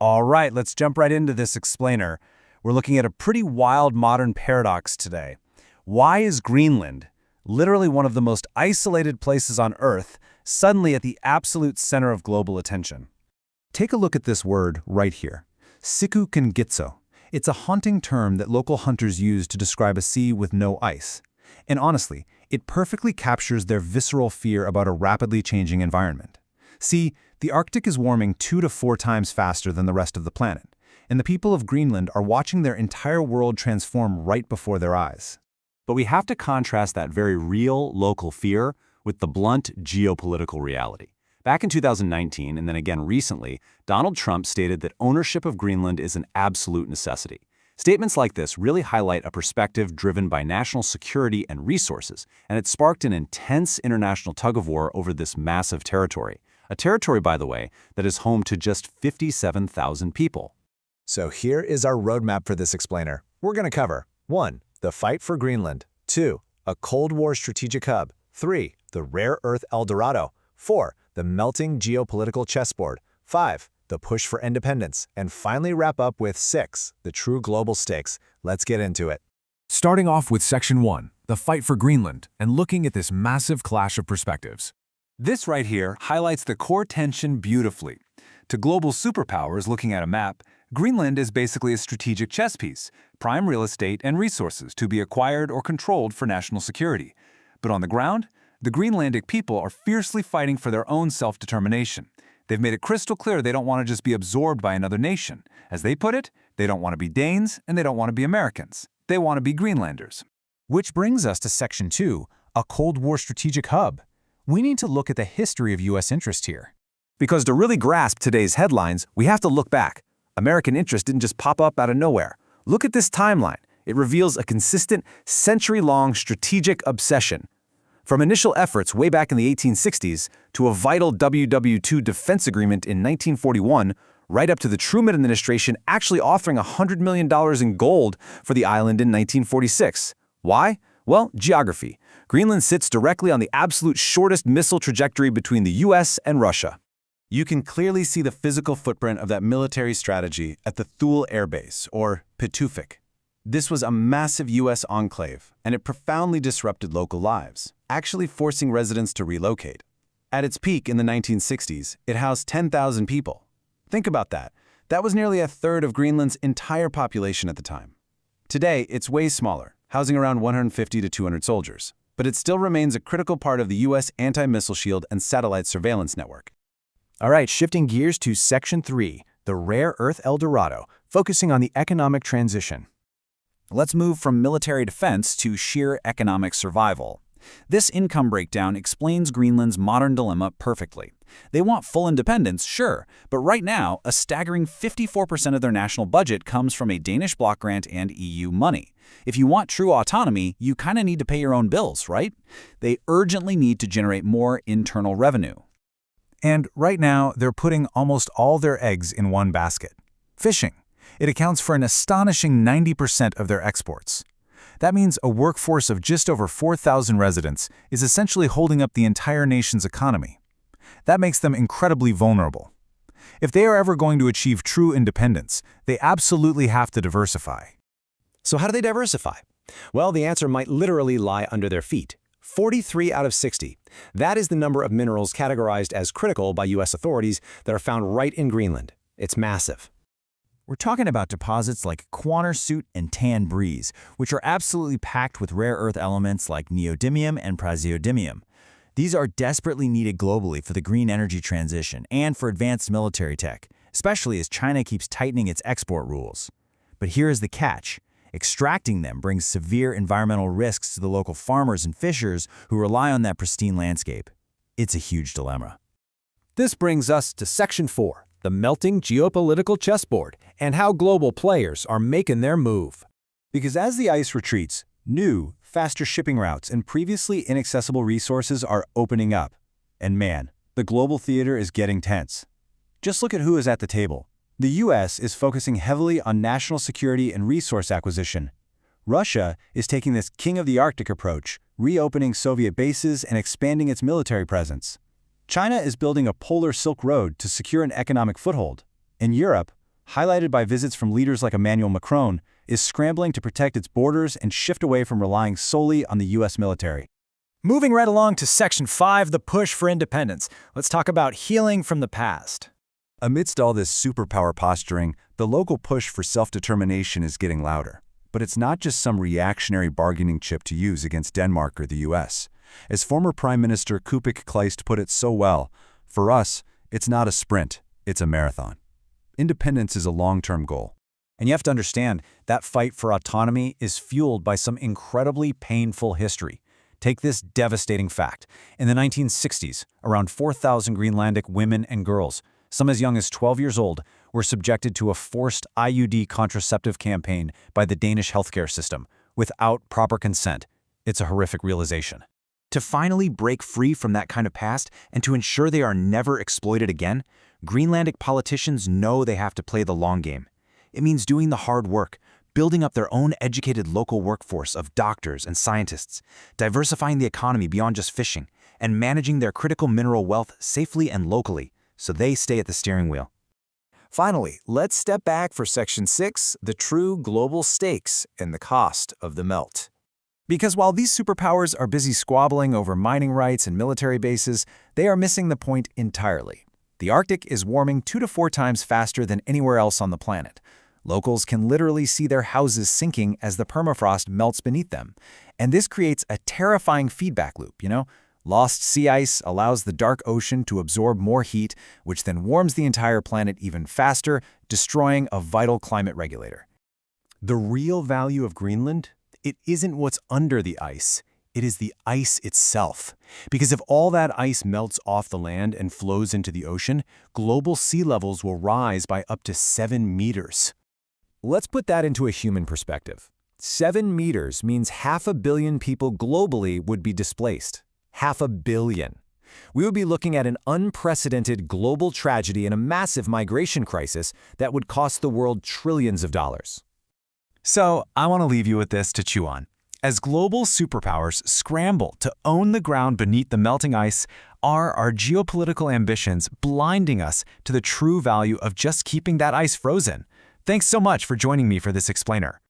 All right, let's jump right into this explainer. We're looking at a pretty wild modern paradox today. Why is Greenland, literally one of the most isolated places on Earth, suddenly at the absolute center of global attention? Take a look at this word right here, sikukengitso. It's a haunting term that local hunters use to describe a sea with no ice. And honestly, it perfectly captures their visceral fear about a rapidly changing environment. See, the Arctic is warming 2 to 4 times faster than the rest of the planet, and the people of Greenland are watching their entire world transform right before their eyes. But we have to contrast that very real local fear with the blunt geopolitical reality. Back in 2019, and then again recently, Donald Trump stated that ownership of Greenland is an absolute necessity. Statements like this really highlight a perspective driven by national security and resources, and it sparked an intense international tug-of-war over this massive territory. A territory, by the way, that is home to just 57,000 people. So here is our roadmap for this explainer. We're going to cover 1. The fight for Greenland. 2. A Cold War strategic hub. 3. The rare earth El Dorado. 4. The melting geopolitical chessboard. 5. The push for independence. And finally wrap up with 6. The true global stakes. Let's get into it. Starting off with Section 1, the fight for Greenland, and looking at this massive clash of perspectives. This right here highlights the core tension beautifully. To global superpowers looking at a map, Greenland is basically a strategic chess piece, prime real estate and resources to be acquired or controlled for national security. But on the ground, the Greenlandic people are fiercely fighting for their own self-determination. They've made it crystal clear they don't want to just be absorbed by another nation. As they put it, they don't want to be Danes and they don't want to be Americans. They want to be Greenlanders. Which brings us to Section 2, a Cold War strategic hub. We need to look at the history of U.S. interest here. Because to really grasp today's headlines, we have to look back. American interest didn't just pop up out of nowhere. Look at this timeline. It reveals a consistent, century-long strategic obsession. From initial efforts way back in the 1860s to a vital WW2 defense agreement in 1941, right up to the Truman administration actually offering $100 million in gold for the island in 1946. Why? Well, geography. Greenland sits directly on the absolute shortest missile trajectory between the US and Russia. You can clearly see the physical footprint of that military strategy at the Thule Air Base, or Pituffik. This was a massive US enclave, and it profoundly disrupted local lives, actually forcing residents to relocate. At its peak in the 1960s, it housed 10,000 people. Think about that. That was nearly a third of Greenland's entire population at the time. Today, it's way smaller, housing around 150 to 200 soldiers. But it still remains a critical part of the U.S. anti-missile shield and satellite surveillance network. All right, shifting gears to Section 3, the rare earth El Dorado, focusing on the economic transition. Let's move from military defense to sheer economic survival. This income breakdown explains Greenland's modern dilemma perfectly. They want full independence, sure, but right now, a staggering 54% of their national budget comes from a Danish block grant and EU money. If you want true autonomy, you kind of need to pay your own bills, right? They urgently need to generate more internal revenue. And right now, they're putting almost all their eggs in one basket: fishing. It accounts for an astonishing 90% of their exports. That means a workforce of just over 4,000 residents is essentially holding up the entire nation's economy. That makes them incredibly vulnerable. If they are ever going to achieve true independence, they absolutely have to diversify. So how do they diversify? Well, the answer might literally lie under their feet. 43 out of 60. That is the number of minerals categorized as critical by U.S. authorities that are found right in Greenland. It's massive. We're talking about deposits like Quanersut and Tan Breeze, which are absolutely packed with rare earth elements like neodymium and praseodymium. These are desperately needed globally for the green energy transition and for advanced military tech, especially as China keeps tightening its export rules. But here is the catch. Extracting them brings severe environmental risks to the local farmers and fishers who rely on that pristine landscape. It's a huge dilemma. This brings us to Section 4, the melting geopolitical chessboard, and how global players are making their move. Because as the ice retreats, new, faster shipping routes and previously inaccessible resources are opening up. And man, the global theater is getting tense. Just look at who is at the table. The U.S. is focusing heavily on national security and resource acquisition. Russia is taking this king of the Arctic approach, reopening Soviet bases and expanding its military presence. China is building a polar Silk Road to secure an economic foothold. In Europe, highlighted by visits from leaders like Emmanuel Macron, is scrambling to protect its borders and shift away from relying solely on the U.S. military. Moving right along to Section 5, the push for independence. Let's talk about healing from the past. Amidst all this superpower posturing, the local push for self-determination is getting louder. But it's not just some reactionary bargaining chip to use against Denmark or the U.S. As former Prime Minister Kupik Kleist put it so well, for us, it's not a sprint, it's a marathon. Independence is a long-term goal. And you have to understand, that fight for autonomy is fueled by some incredibly painful history. Take this devastating fact. In the 1960s, around 4,000 Greenlandic women and girls, some as young as 12 years old, were subjected to a forced IUD contraceptive campaign by the Danish healthcare system without proper consent. It's a horrific realization. To finally break free from that kind of past and to ensure they are never exploited again, Greenlandic politicians know they have to play the long game. It means doing the hard work, building up their own educated local workforce of doctors and scientists, diversifying the economy beyond just fishing, and managing their critical mineral wealth safely and locally, so they stay at the steering wheel. Finally, let's step back for Section 6, the true global stakes and the cost of the melt. Because while these superpowers are busy squabbling over mining rights and military bases, they are missing the point entirely. The Arctic is warming 2 to 4 times faster than anywhere else on the planet. Locals can literally see their houses sinking as the permafrost melts beneath them. And this creates a terrifying feedback loop, Lost sea ice allows the dark ocean to absorb more heat, which then warms the entire planet even faster, destroying a vital climate regulator. The real value of Greenland? It isn't what's under the ice. It is the ice itself. Because if all that ice melts off the land and flows into the ocean, global sea levels will rise by up to 7 meters. Let's put that into a human perspective. 7 meters means 500 million people globally would be displaced. 500 million. We would be looking at an unprecedented global tragedy and a massive migration crisis that would cost the world trillions of dollars. So, I want to leave you with this to chew on. As global superpowers scramble to own the ground beneath the melting ice, are our geopolitical ambitions blinding us to the true value of just keeping that ice frozen? Thanks so much for joining me for this explainer.